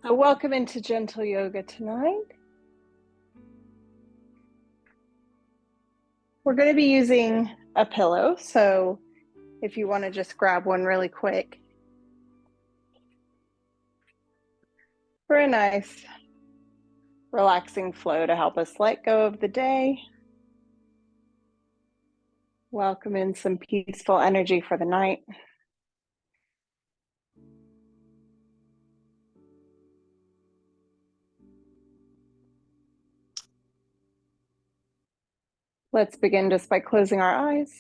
So welcome into Gentle Yoga tonight. We're going to be using a pillow, so if you want to just grab one really quick for a nice relaxing flow to help us let go of the day. Welcome in some peaceful energy for the night. Let's begin just by closing our eyes,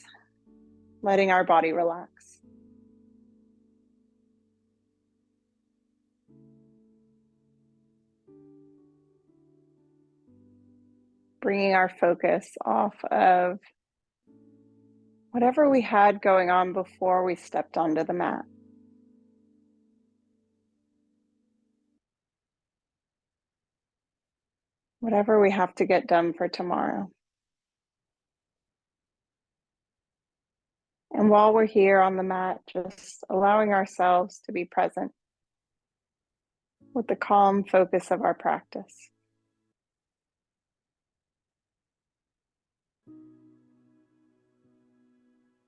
letting our body relax. Bringing our focus off of whatever we had going on before we stepped onto the mat. Whatever we have to get done for tomorrow. And while we're here on the mat, just allowing ourselves to be present with the calm focus of our practice.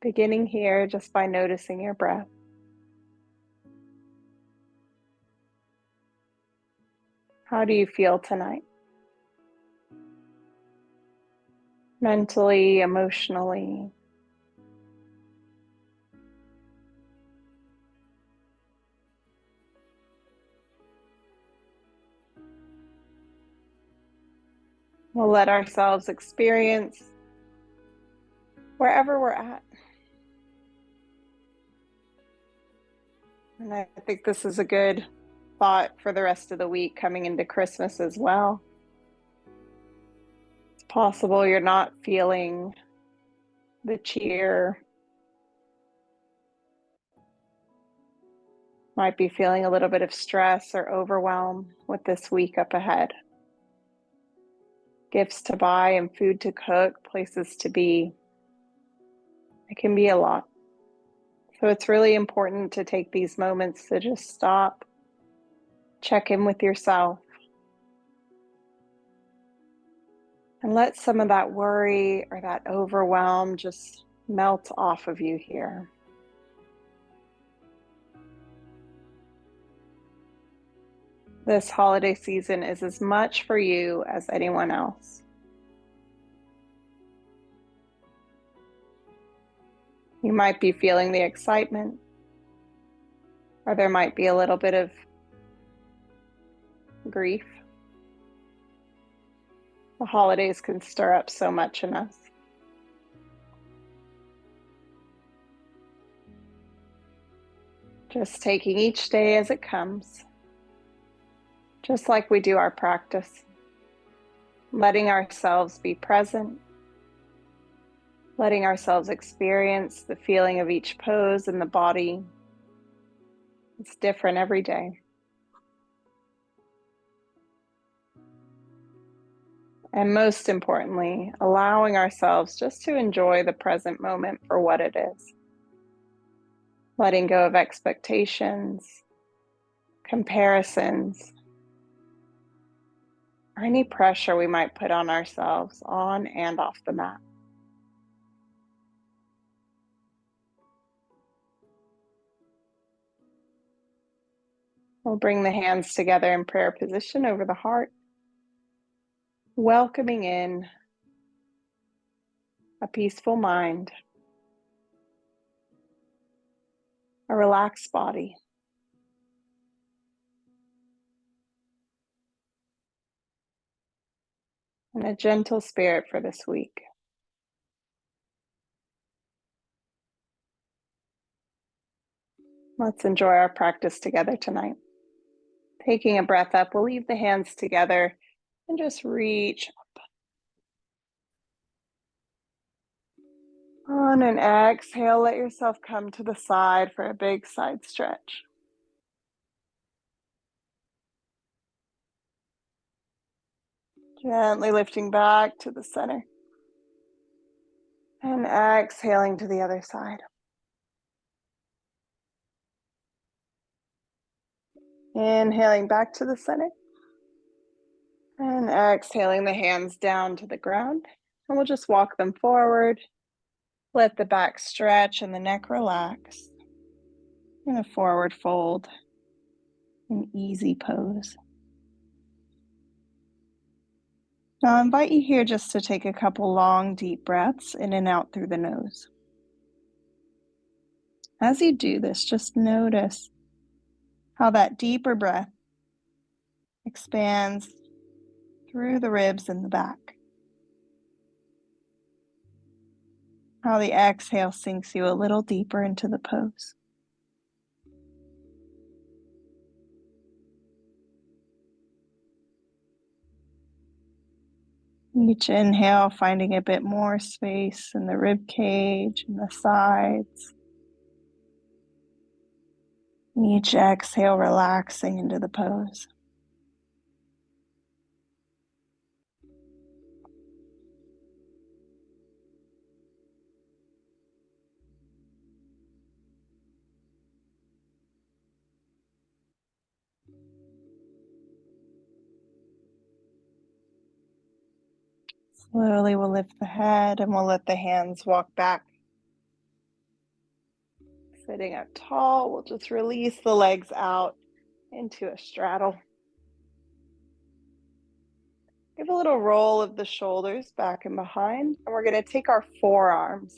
Beginning here just by noticing your breath. How do you feel tonight? Mentally, emotionally. We'll let ourselves experience wherever we're at. And I think this is a good thought for the rest of the week coming into Christmas as well. It's possible you're not feeling the cheer. Might be feeling a little bit of stress or overwhelm with this week up ahead. Gifts to buy and food to cook, places to be. It can be a lot. So it's really important to take these moments to just stop, check in with yourself, and let some of that worry or that overwhelm just melt off of you here. This holiday season is as much for you as anyone else. You might be feeling the excitement, or there might be a little bit of grief. The holidays can stir up so much in us. Just taking each day as it comes, just like we do our practice, letting ourselves be present, letting ourselves experience the feeling of each pose in the body. It's different every day. And most importantly, allowing ourselves just to enjoy the present moment for what it is. Letting go of expectations, comparisons, or any pressure we might put on ourselves on and off the mat. We'll bring the hands together in prayer position over the heart, welcoming in a peaceful mind, a relaxed body, and a gentle spirit for this week. Let's enjoy our practice together tonight. Taking a breath up, we'll leave the hands together and just reach up. On an exhale, let yourself come to the side for a big side stretch. Gently lifting back to the center. And exhaling to the other side. Inhaling back to the center. And exhaling the hands down to the ground. And we'll just walk them forward. Let the back stretch and the neck relax. In a forward fold, an easy pose. Now I invite you here just to take a couple long, deep breaths in and out through the nose. As you do this, just notice how that deeper breath expands through the ribs and the back. How the exhale sinks you a little deeper into the pose. Each inhale, finding a bit more space in the rib cage and the sides. Each exhale, relaxing into the pose. Slowly we'll lift the head and we'll let the hands walk back. Sitting up tall, we'll just release the legs out into a straddle. Give a little roll of the shoulders back and behind, and we're going to take our forearms.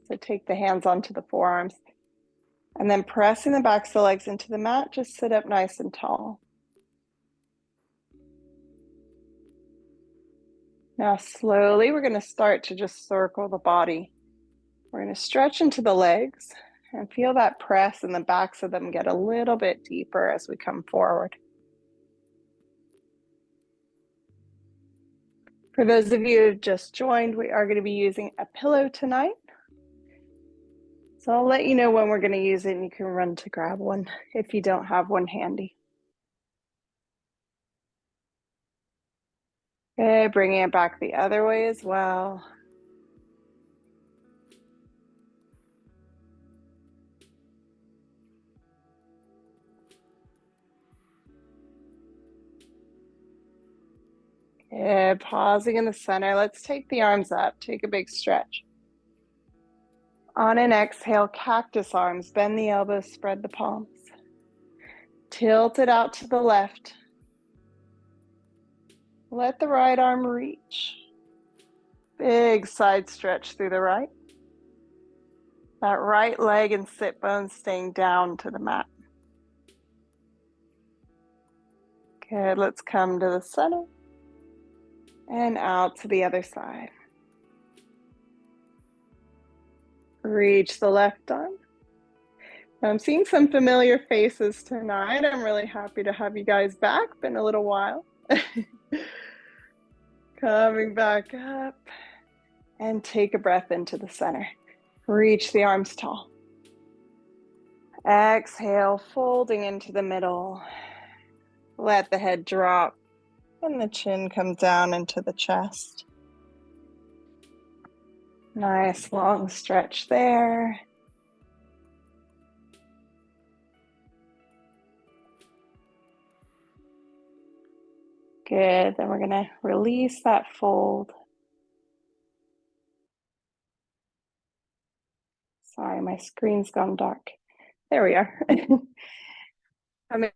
So take the hands onto the forearms, and then pressing the backs of the legs into the mat, just sit up nice and tall. Now slowly, we're going to start to just circle the body. We're going to stretch into the legs and feel that press and the backs of them get a little bit deeper as we come forward. For those of you who've just joined, we are going to be using a pillow tonight. So I'll let you know when we're going to use it and you can run to grab one if you don't have one handy. Okay, bringing it back the other way as well. Good, pausing in the center. Let's take the arms up, take a big stretch. On an exhale, cactus arms, bend the elbows, spread the palms. Tilt it out to the left. Let the right arm reach. Big side stretch through the right. That right leg and sit bones staying down to the mat. Good, let's come to the center and out to the other side. Reach the left arm. I'm seeing some familiar faces tonight. I'm really happy to have you guys back. Been a little while. Coming back up and take a breath into the center. Reach the arms tall. Exhale, folding into the middle. Let the head drop and the chin come down into the chest. Nice long stretch there. Good, then we're gonna release that fold. Sorry, my screen's gone dark. There we are. Coming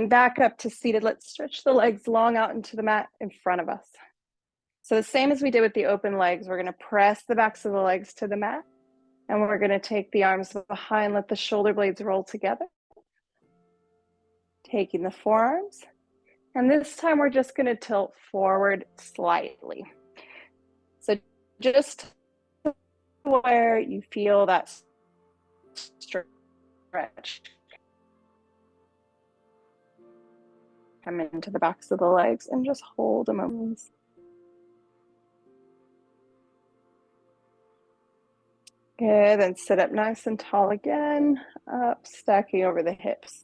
back up to seated. Let's stretch the legs long out into the mat in front of us. So the same as we did with the open legs, we're gonna press the backs of the legs to the mat, and we're gonna take the arms behind, let the shoulder blades roll together. Taking the forearms, and this time we're just gonna tilt forward slightly. So just where you feel that stretch come into the backs of the legs and just hold a moment. Good, then sit up nice and tall again, up, stacking over the hips.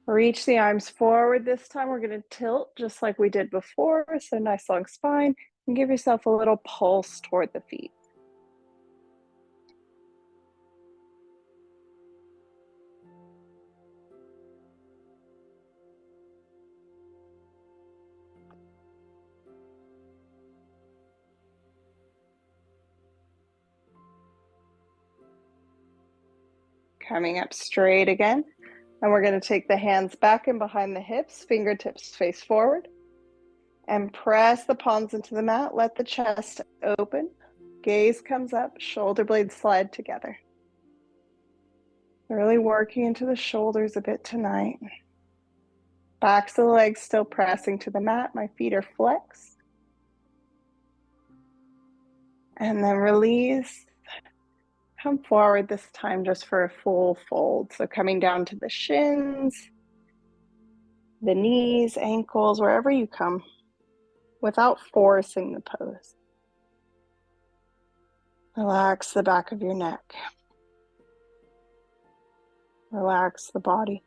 Reach the arms forward. This time we're going to tilt just like we did before, so nice long spine, and give yourself a little pulse toward the feet. coming up straight again. And we're going to take the hands back and behind the hips, fingertips face forward. And press the palms into the mat. Let the chest open. Gaze comes up, shoulder blades slide together. Really working into the shoulders a bit tonight. Backs of the legs still pressing to the mat. My feet are flexed. And then release. Come forward this time just for a full fold. So coming down to the shins, the knees, ankles, wherever you come, without forcing the pose. Relax the back of your neck. Relax the body.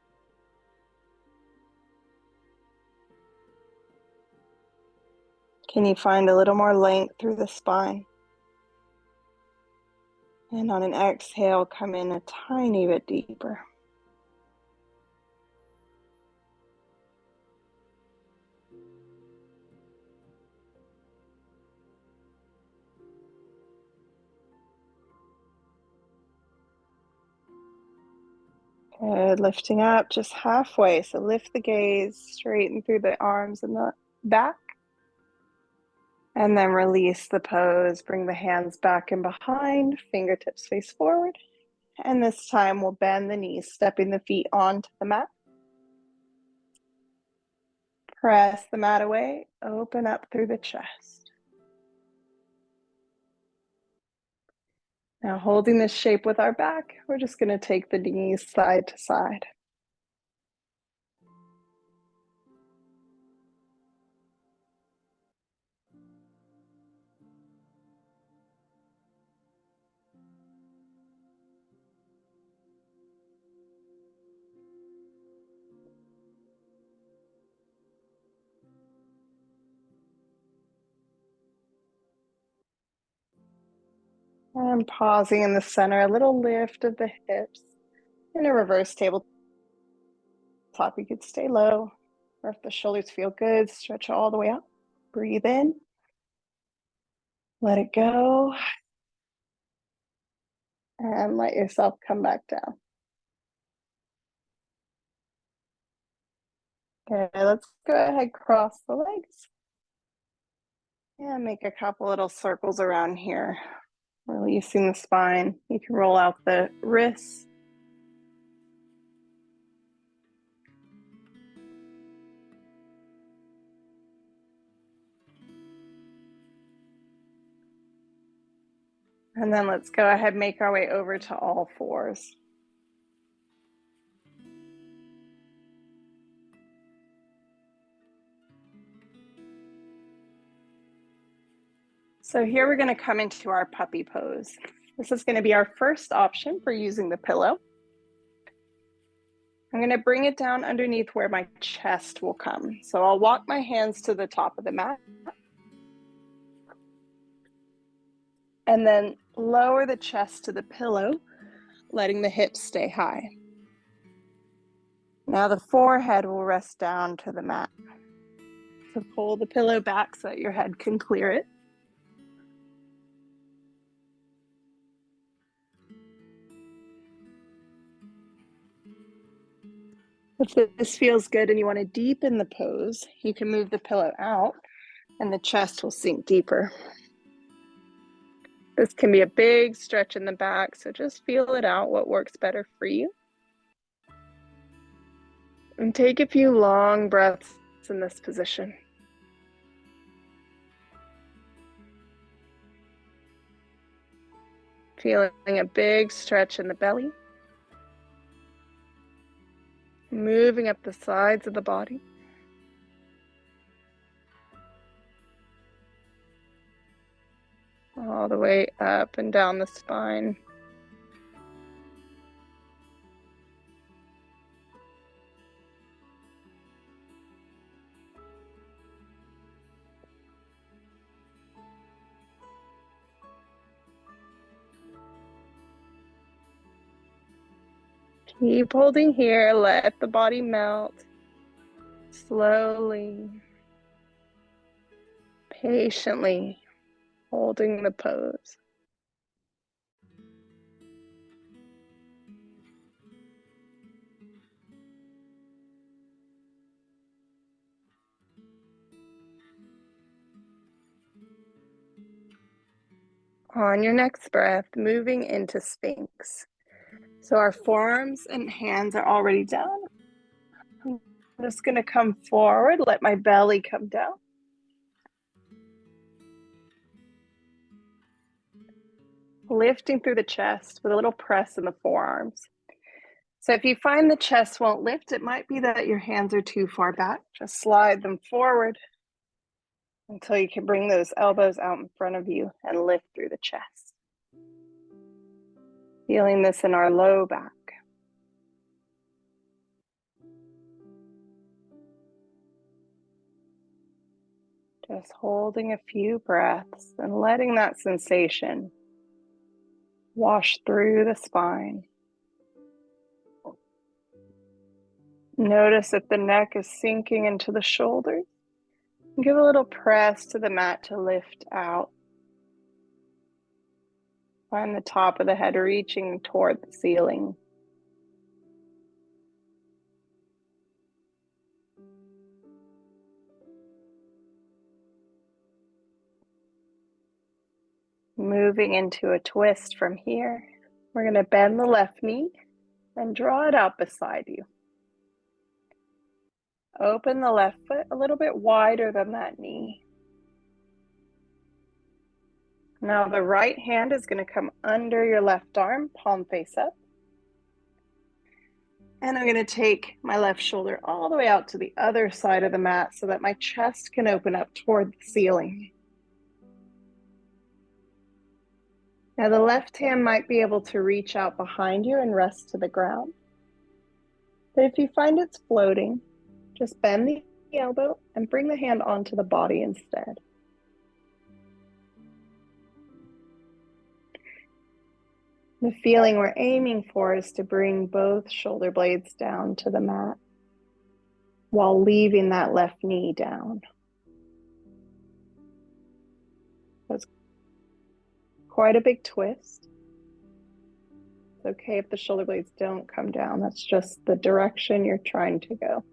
Can you find a little more length through the spine? And on an exhale, come in a tiny bit deeper. Good, lifting up just halfway. So lift the gaze, straighten through the arms and the back. And then release the pose. Bring the hands back and behind, fingertips face forward. And this time we'll bend the knees, stepping the feet onto the mat. Press the mat away, open up through the chest. Now holding this shape with our back, we're just going to take the knees side to side. And pausing in the center, a little lift of the hips. In a reverse tabletop, you could stay low, or if the shoulders feel good, stretch all the way up. Breathe in, let it go, and let yourself come back down. Okay, let's go ahead, cross the legs. And make a couple little circles around here, releasing the spine. You can roll out the wrists. And then let's go ahead and make our way over to all fours. So here we're going to come into our puppy pose. This is going to be our first option for using the pillow. I'm going to bring it down underneath where my chest will come. So I'll walk my hands to the top of the mat. And then lower the chest to the pillow, letting the hips stay high. Now the forehead will rest down to the mat. So pull the pillow back so that your head can clear it. If this feels good and you want to deepen the pose, you can move the pillow out and the chest will sink deeper. This can be a big stretch in the back, so just feel it out, what works better for you. And take a few long breaths in this position. Feeling a big stretch in the belly. Moving up the sides of the body. All the way up and down the spine. Keep holding here, let the body melt. Slowly, patiently holding the pose. On your next breath, moving into Sphinx. So our forearms and hands are already down. I'm just going to come forward, let my belly come down. Lifting through the chest with a little press in the forearms. So if you find the chest won't lift, it might be that your hands are too far back. Just slide them forward until you can bring those elbows out in front of you and lift through the chest. Feeling this in our low back. Just holding a few breaths and letting that sensation wash through the spine. Notice if the neck is sinking into the shoulders. Give a little press to the mat to lift out. Find the top of the head reaching toward the ceiling. Moving into a twist from here. We're going to bend the left knee and draw it out beside you. Open the left foot a little bit wider than that knee. Now the right hand is going to come under your left arm, palm face up. And I'm going to take my left shoulder all the way out to the other side of the mat so that my chest can open up toward the ceiling. Now the left hand might be able to reach out behind you and rest to the ground. But if you find it's floating, just bend the elbow and bring the hand onto the body instead. The feeling we're aiming for is to bring both shoulder blades down to the mat while leaving that left knee down. That's quite a big twist. It's okay if the shoulder blades don't come down. That's just the direction you're trying to go.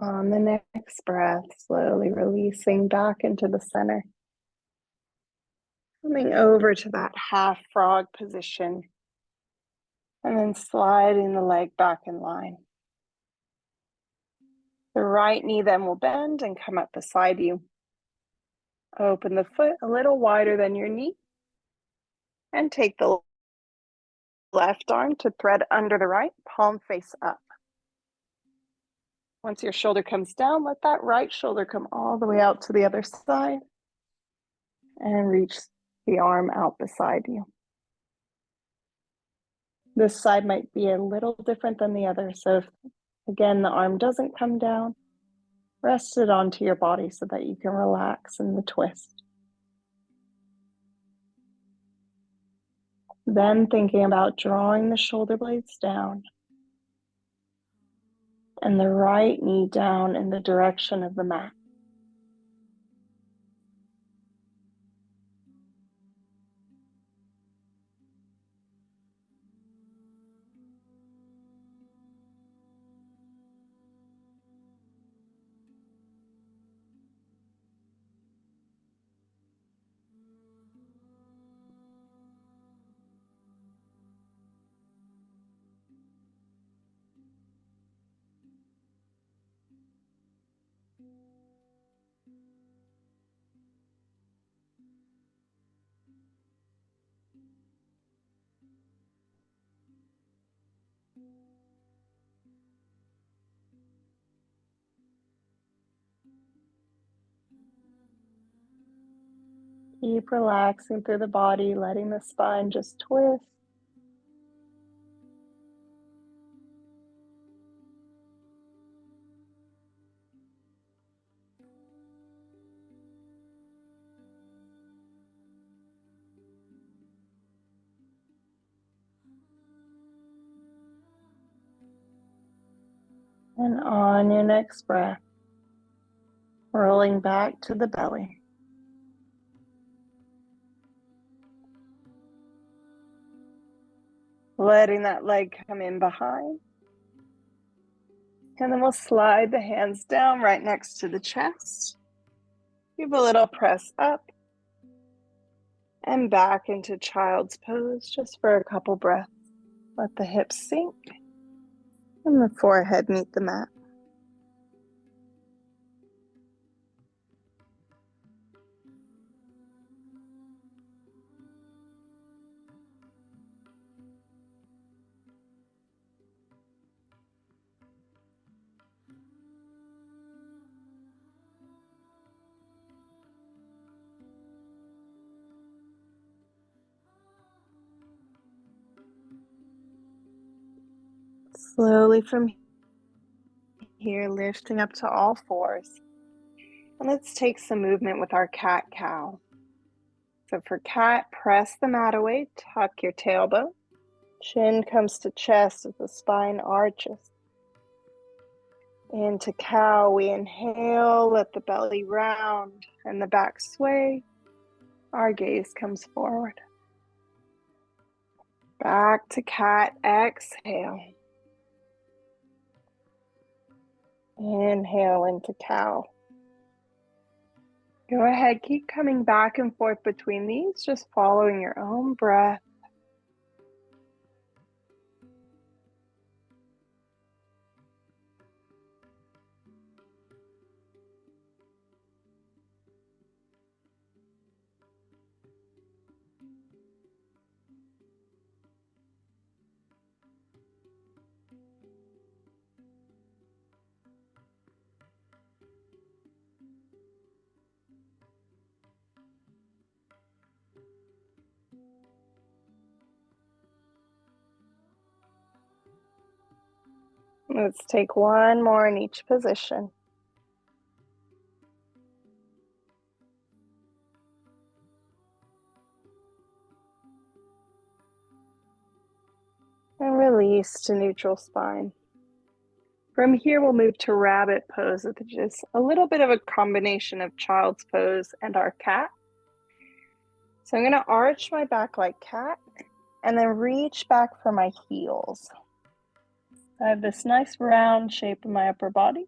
On the next breath, slowly releasing back into the center. Coming over to that half frog position. And then sliding the leg back in line. The right knee then will bend and come up beside you. Open the foot a little wider than your knee. And take the left arm to thread under the right, palm face up. Once your shoulder comes down, let that right shoulder come all the way out to the other side and reach the arm out beside you. This side might be a little different than the other. So if, again, the arm doesn't come down, rest it onto your body so that you can relax in the twist. Then thinking about drawing the shoulder blades down and the right knee down in the direction of the mat. Keep relaxing through the body, letting the spine just twist. And on your next breath, rolling back to the belly. Letting that leg come in behind. And then we'll slide the hands down right next to the chest. Give a little press up and back into child's pose just for a couple breaths. Let the hips sink and the forehead meet the mat. Slowly from here, lifting up to all fours. And let's take some movement with our cat-cow. So for cat, press the mat away, tuck your tailbone. Chin comes to chest as the spine arches. Into cow, we inhale, let the belly round and the back sway. Our gaze comes forward. Back to cat, exhale. Inhale into cow. Go ahead, keep coming back and forth between these, just following your own breath. Let's take one more in each position. And release to neutral spine. From here, we'll move to rabbit pose, which is a little bit of a combination of child's pose and our cat. So I'm going to arch my back like cat and then reach back for my heels. I have this nice round shape in my upper body.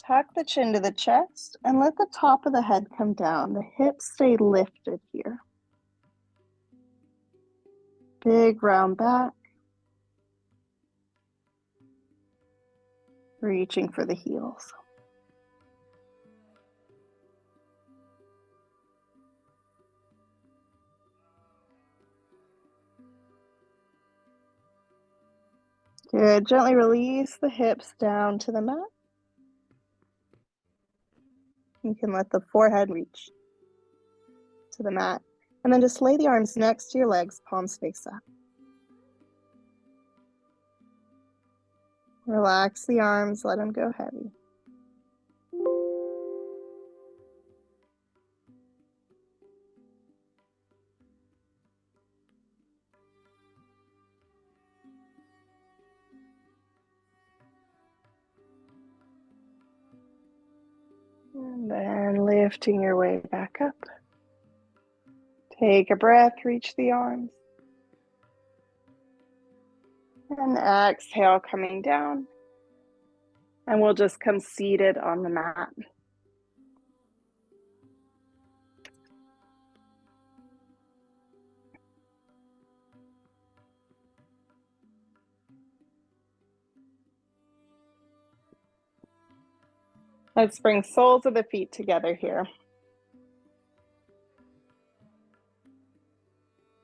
Tuck the chin to the chest and let the top of the head come down. The hips stay lifted here. Big round back. Reaching for the heels. Good. Gently release the hips down to the mat. You can let the forehead reach to the mat. And then just lay the arms next to your legs, palms face up. Relax the arms, let them go heavy. And then lifting your way back up. Take a breath, reach the arms. And exhale, coming down. And we'll just come seated on the mat. Let's bring soles of the feet together here.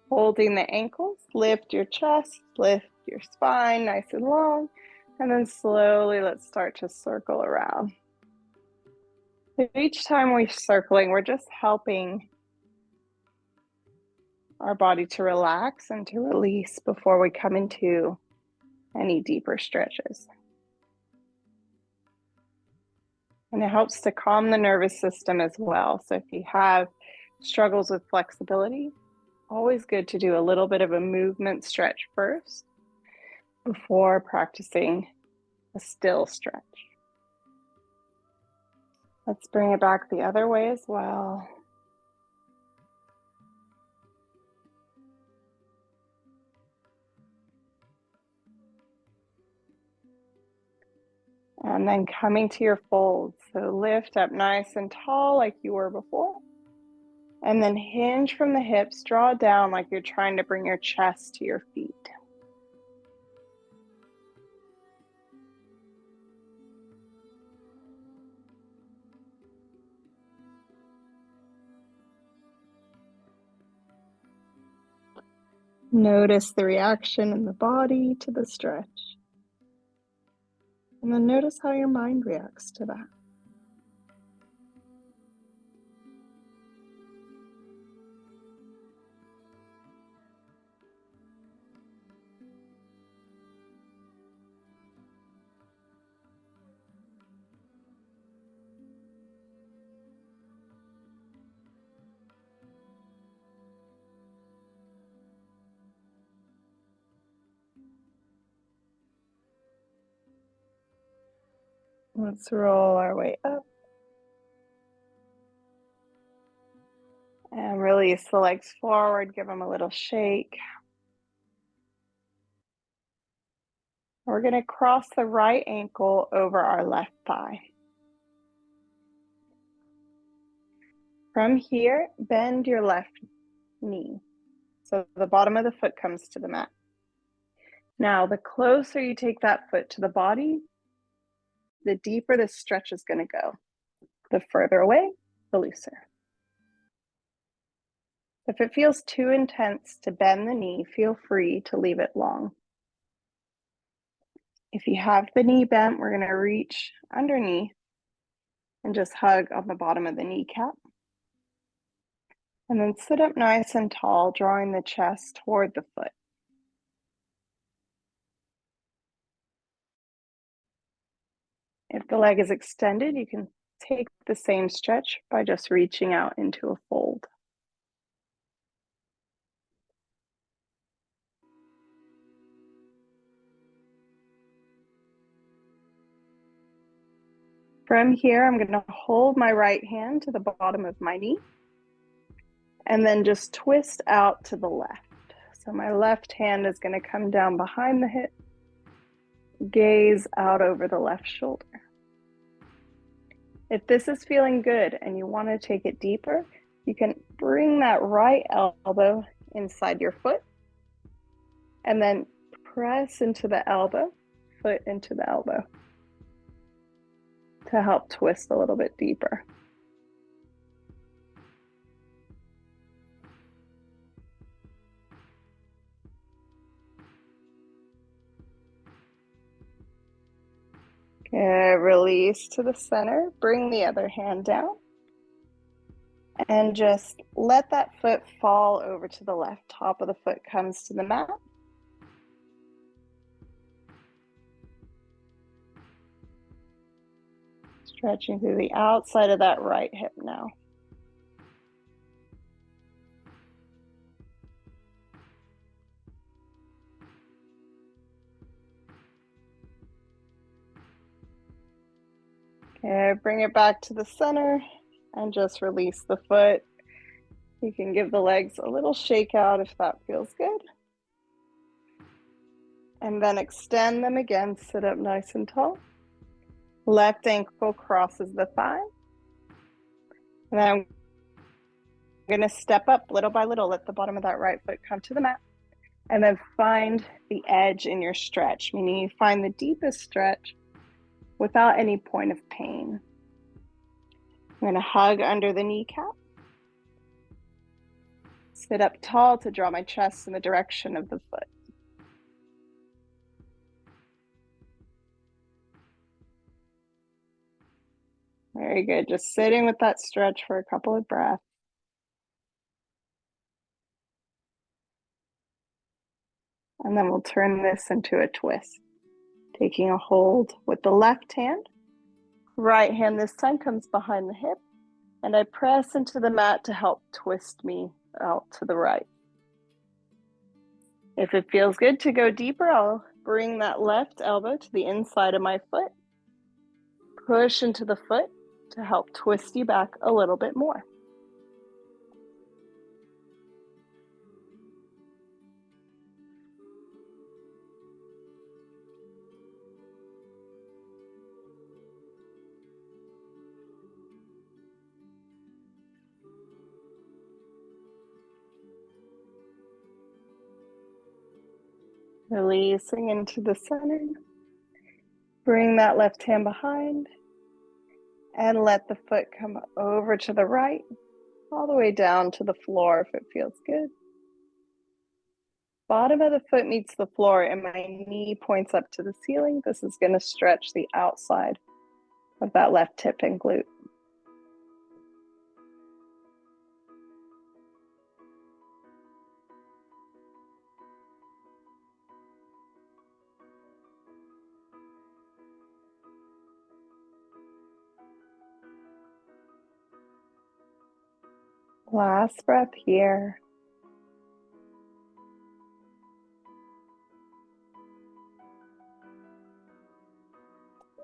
Holding the ankles, lift your chest, lift your spine nice and long, and then slowly let's start to circle around. Each time we're circling, we're just helping our body to relax and to release before we come into any deeper stretches. And it helps to calm the nervous system as well. So if you have struggles with flexibility, always good to do a little bit of a movement stretch first before practicing a still stretch. Let's bring it back the other way as well. And then coming to your folds. So lift up nice and tall like you were before. And then hinge from the hips, draw down like you're trying to bring your chest to your feet. Notice the reaction in the body to the stretch. And then notice how your mind reacts to that. Let's roll our way up. And release the legs forward, give them a little shake. We're going to cross the right ankle over our left thigh. From here, bend your left knee. So the bottom of the foot comes to the mat. Now, the closer you take that foot to the body, the deeper the stretch is going to go. The further away, the looser. If it feels too intense to bend the knee, feel free to leave it long. If you have the knee bent, we're going to reach underneath and just hug on the bottom of the kneecap. And then sit up nice and tall, drawing the chest toward the foot. If the leg is extended, you can take the same stretch by just reaching out into a fold. From here, I'm going to hold my right hand to the bottom of my knee and then just twist out to the left. So my left hand is going to come down behind the hip, gaze out over the left shoulder. If this is feeling good and you want to take it deeper, you can bring that right elbow inside your foot and then press into the elbow, foot into the elbow to help twist a little bit deeper. Okay, release to the center, bring the other hand down, and just let that foot fall over to the left. Top of the foot comes to the mat. Stretching through the outside of that right hip now. Okay, bring it back to the center and just release the foot. You can give the legs a little shake out if that feels good. And then extend them again, sit up nice and tall. Left ankle crosses the thigh. And then I'm going to step up little by little, let the bottom of that right foot come to the mat. And then find the edge in your stretch, meaning you find the deepest stretch without any point of pain. I'm going to hug under the kneecap. Sit up tall to draw my chest in the direction of the foot. Very good. Just sitting with that stretch for a couple of breaths. And then we'll turn this into a twist. Taking a hold with the left hand. Right hand this time comes behind the hip. And I press into the mat to help twist me out to the right. If it feels good to go deeper, I'll bring that left elbow to the inside of my foot. Push into the foot to help twist you back a little bit more. Releasing into the center. Bring that left hand behind and let the foot come over to the right, all the way down to the floor if it feels good. Bottom of the foot meets the floor and my knee points up to the ceiling. This is going to stretch the outside of that left hip and glute. Last breath here.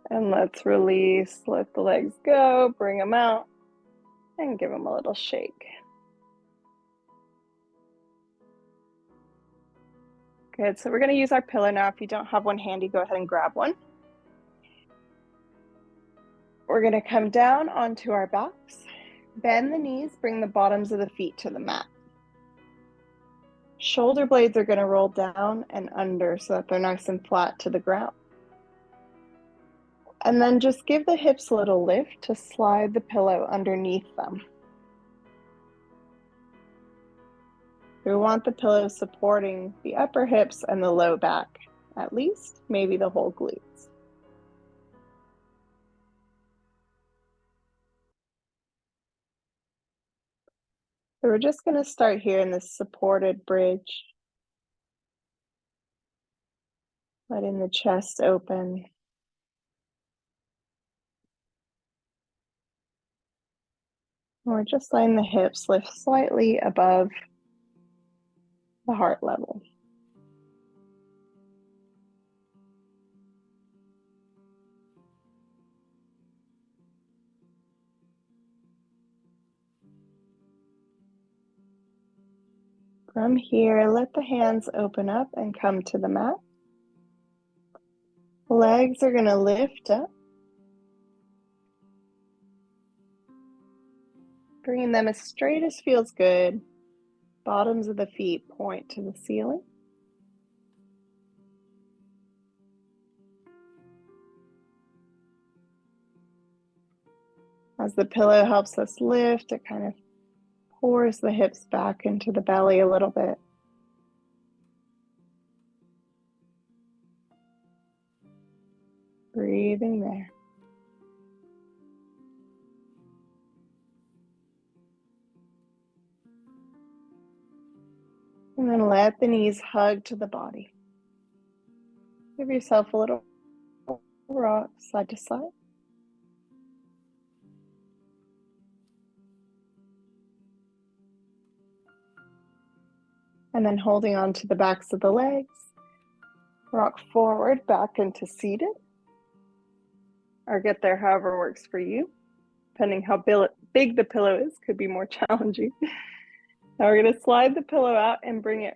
And let's release, let the legs go, bring them out, and give them a little shake. Good, so we're gonna use our pillow now. If you don't have one handy, go ahead and grab one. We're gonna come down onto our backs, bend the knees, bring the bottoms of the feet to the mat. Shoulder blades are gonna roll down and under so that they're nice and flat to the ground. And then just give the hips a little lift to slide the pillow underneath them. We want the pillow supporting the upper hips and the low back, at least, maybe the whole glutes. So we're just going to start here in this supported bridge, letting the chest open. We're just letting the hips lift slightly above the heart level. From here, let the hands open up and come to the mat. Legs are going to lift up, bringing them as straight as feels good. Bottoms of the feet point to the ceiling. As the pillow helps us lift, it kind of pours the hips back into the belly a little bit. Breathing there. And then let the knees hug to the body. Give yourself a little rock side to side. And then holding on to the backs of the legs, rock forward back into seated. Or get there however works for you. Depending how big the pillow is, could be more challenging. Now we're going to slide the pillow out and bring it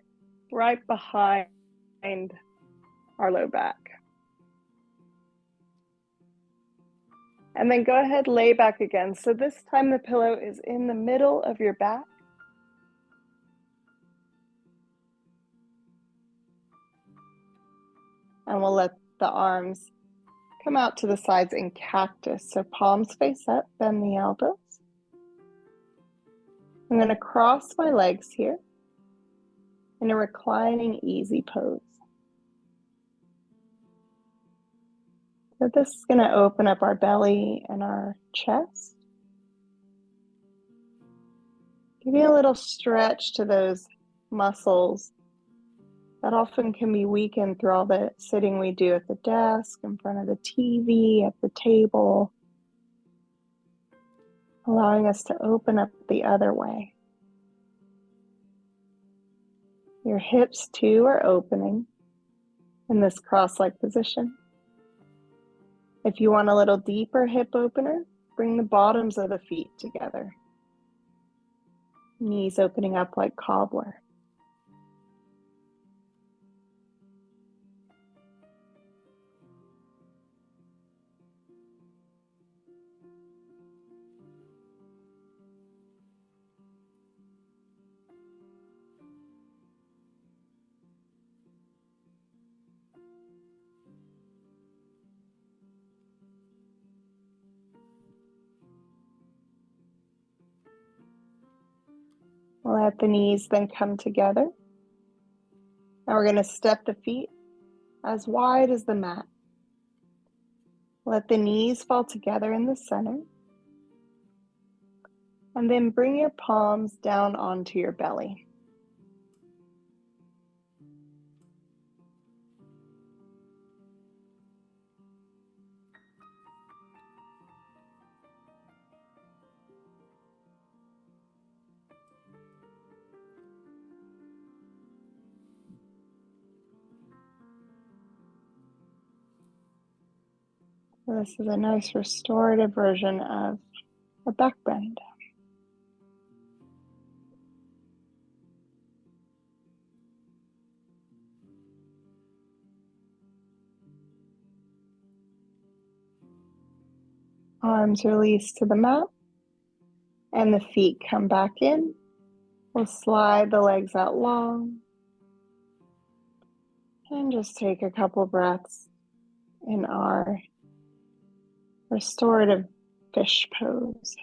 right behind our low back. And then go ahead, lay back again. So this time the pillow is in the middle of your back. And we'll let the arms come out to the sides in cactus. So palms face up, bend the elbows. I'm going to cross my legs here in a reclining easy pose. So this is going to open up our belly and our chest. Give you a little stretch to those muscles that often can be weakened through all the sitting we do at the desk, in front of the TV, at the table, allowing us to open up the other way. Your hips too are opening in this cross-leg position. If you want a little deeper hip opener, bring the bottoms of the feet together. Knees opening up like cobbler. Let the knees then come together. Now we're going to step the feet as wide as the mat. Let the knees fall together in the center. And then bring your palms down onto your belly. This is a nice restorative version of a back bend. Arms release to the mat and the feet come back in. We'll slide the legs out long and just take a couple breaths in our restorative fish pose.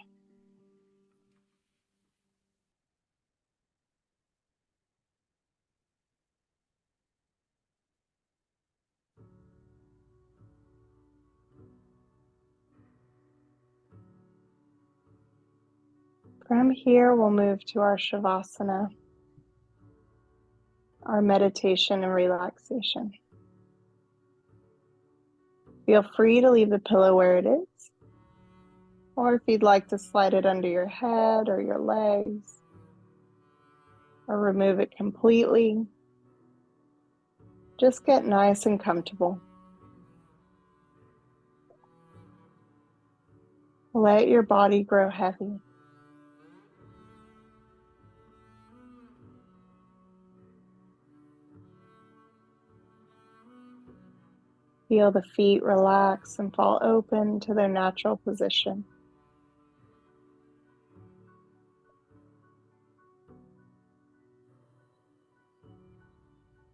From here, we'll move to our Shavasana, our meditation and relaxation. Feel free to leave the pillow where it is, or if you'd like to slide it under your head or your legs, or remove it completely, just get nice and comfortable. Let your body grow heavy. Feel the feet relax and fall open to their natural position.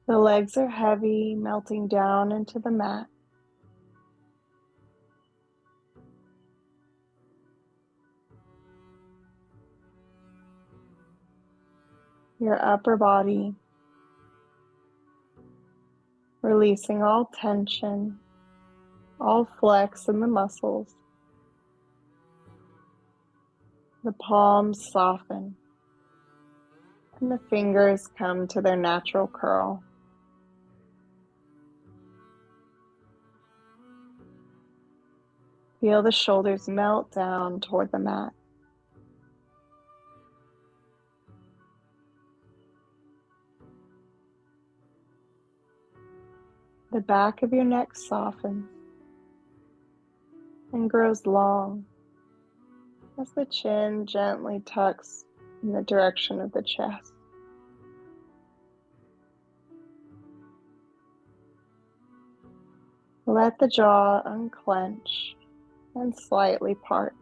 The legs are heavy, melting down into the mat. Your upper body, releasing all tension, all flex in the muscles. The palms soften, and the fingers come to their natural curl. Feel the shoulders melt down toward the mat. The back of your neck softens and grows long as the chin gently tucks in the direction of the chest. Let the jaw unclench and slightly part.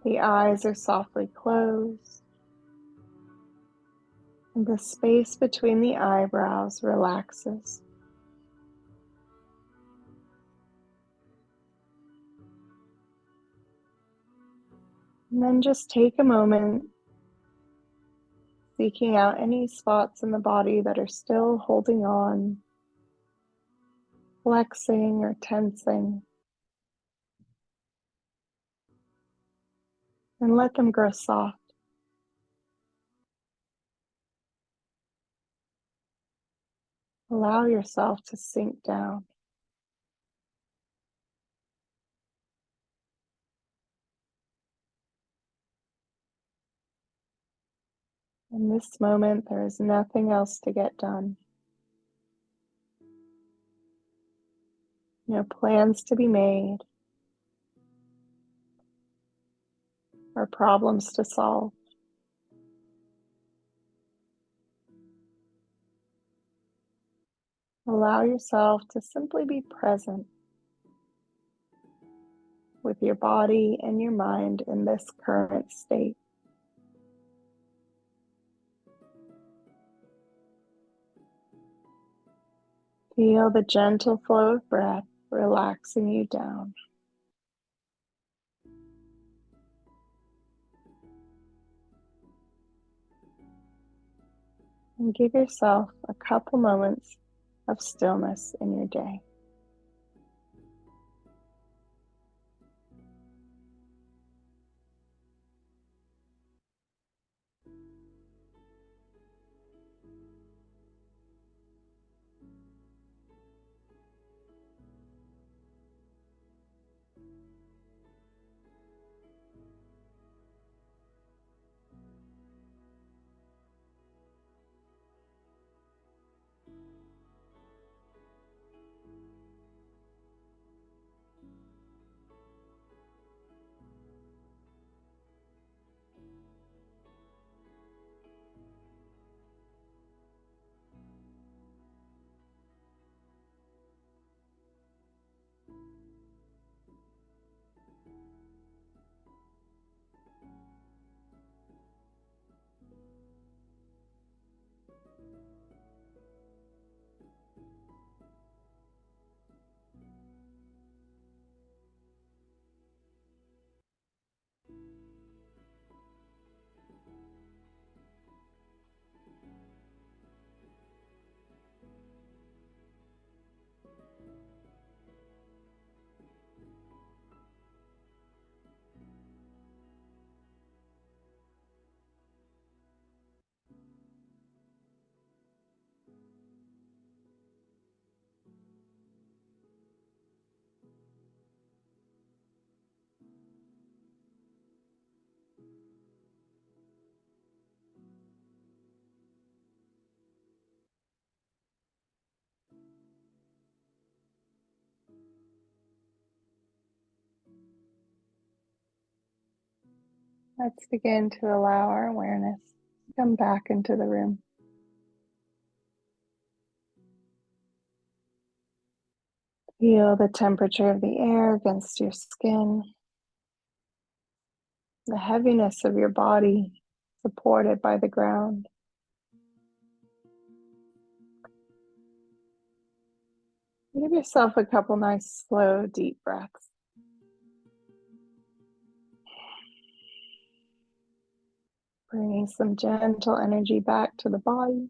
The eyes are softly closed, and the space between the eyebrows relaxes. And then just take a moment, seeking out any spots in the body that are still holding on, flexing or tensing. and let them grow soft. Allow yourself to sink down. In this moment, there is nothing else to get done. No plans to be made or problems to solve. Allow yourself to simply be present with your body and your mind in this current state. Feel the gentle flow of breath relaxing you down. And give yourself a couple moments of stillness in your day. Let's begin to allow our awareness to come back into the room. Feel the temperature of the air against your skin, the heaviness of your body supported by the ground. Give yourself a couple nice, slow, deep breaths. Bringing some gentle energy back to the body.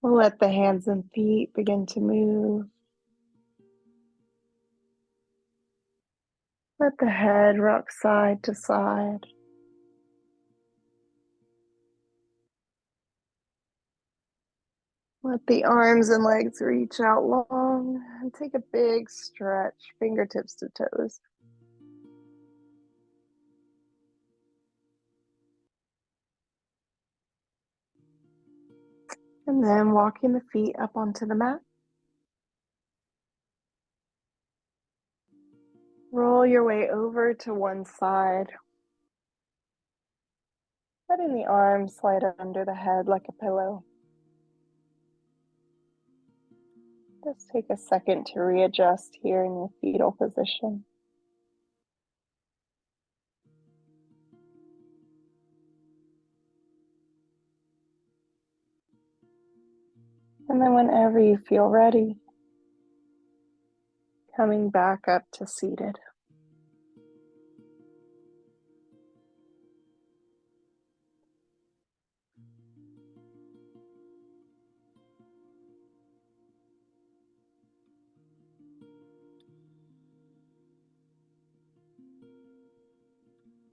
We'll let the hands and feet begin to move. Let the head rock side to side. Let the arms and legs reach out long and take a big stretch, fingertips to toes. And then walking the feet up onto the mat. Roll your way over to one side. Letting the arms slide under the head like a pillow. Just take a second to readjust here in your fetal position. And then whenever you feel ready, coming back up to seated.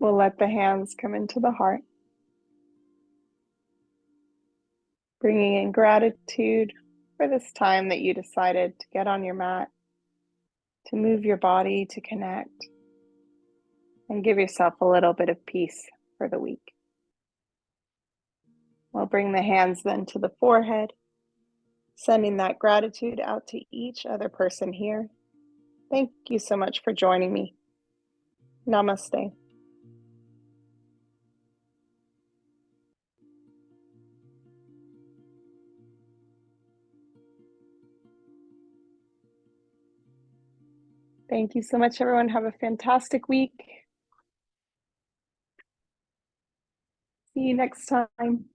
We'll let the hands come into the heart, bringing in gratitude for this time that you decided to get on your mat, to move your body, to connect, and give yourself a little bit of peace for the week. We'll bring the hands then to the forehead, sending that gratitude out to each other person here. Thank you so much for joining me. Namaste. Thank you so much, everyone. Have a fantastic week. See you next time.